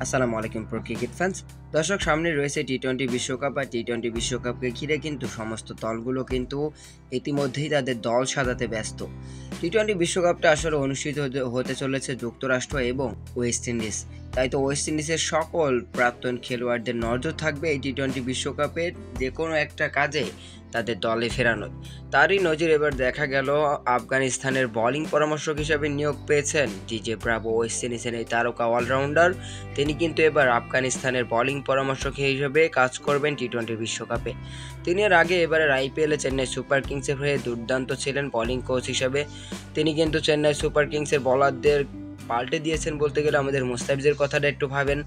আসসালামু আলাইকুম pro cricket fans. দর্শক, সামনে রয়েছে টি-20 বিশ্বকাপ। আর টি-20 বিশ্বকাপকে ঘিরে কিন্তু সমস্ত দলগুলো কিন্তু ইতিমধ্যেই তাদের দল সাজাতে ব্যস্ত। টি-20 বিশ্বকাপটা আসলে অনুষ্ঠিত হতে চলেছে যুক্তরাষ্ট্র এবং ওয়েস্ট ইন্ডিজ। তাই তো ওয়েস্ট ইন্ডিজের সকল প্রাক্তন খেলোয়াড়দের নজর থাকবে এই টি-20 বিশ্বকাপের যে কোনো একটা কাজে তাদের দলে ফেরানোয়। তারই নজির এবার দেখা গেল আফগানিস্তানের বোলিং পরামর্শক হিসেবে নিয়োগ পেয়েছেন ডিজে ব্রাভো, ওয়েস্ট ইন্ডিজের এই তারকা অলরাউন্ডার। তিনি কিন্তু এবার আফগানিস্তানের বোলিং পরামর্শক হিসেবে কাজ করবেন টি-20 বিশ্বকাপে। তিনি এর আগে এবারের আইপিএলে চেন্নাই সুপার কিংসের হয়ে দুর্দান্ত ছিলেন বোলিং কোচ হিসেবে। তিনি কিন্তু চেন্নাই সুপার কিংসের বোলারদের পাল্টে দিয়েছেন বলতে গেলে। আমাদের মুস্তাফিজের কথাটা একটু ভাবেন।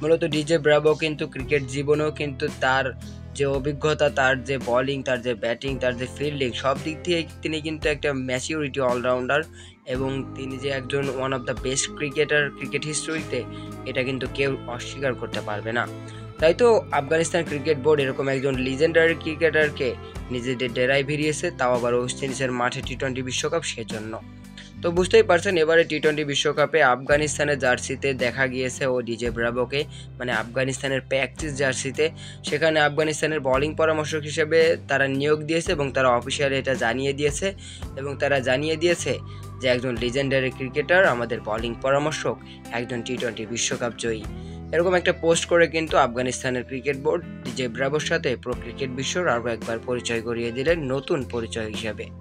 মূলত ডিজে ব্রাভো কিন্তু ক্রিকেট জীবনেও কিন্তু তার যে অভিজ্ঞতা, তার যে বোলিং, তার যে ব্যাটিং, তার যে ফিল্ডিং, সব দিক থেকে তিনি কিন্তু একটা ম্যাচিউরিটি অলরাউন্ডার এবং তিনি যে একজন one of the best cricketer cricket হিস্ট্রিতে, এটা কিন্তু কেউ অস্বীকার করতে পারবে না। তাই তো আফগানিস্তান ক্রিকেট বোর্ড এরকম একজন লিজেন্ডারি ক্রিকেটারকে নিজেদের ডেরায় ভিড়িয়েছে, তাও আবার ওয়েস্ট ইন্ডিজের মাঠে টি-20 বিশ্বকাপ সেজন্য। তো বুঝতেই পারছেন, এবারে টি-20 বিশ্বকাপে আফগানিস্তানের জার্সিতে দেখা গিয়েছে ও ডিজে ব্রাভোকে, মানে আফগানিস্তানের প্র্যাকটিস জার্সিতে। সেখানে আফগানিস্তানের বোলিং পরামর্শক হিসেবে তারা নিয়োগ দিয়েছে এবং তারা অফিসিয়ালি এটা জানিয়ে দিয়েছে। এবং তারা জানিয়ে দিয়েছে যে একজন লিজেন্ডারি ক্রিকেটার, আমাদের বোলিং পরামর্শক, একজন টি-20 বিশ্বকাপ জয়ী। এরকম একটা পোস্ট করে কিন্তু আফগানিস্তানের ক্রিকেট বোর্ড ডিজে ব্রাভোর সাথে প্রো ক্রিকেট বিশ্বর আরও একবার পরিচয় করিয়ে দিলেন নতুন পরিচয় হিসাবে।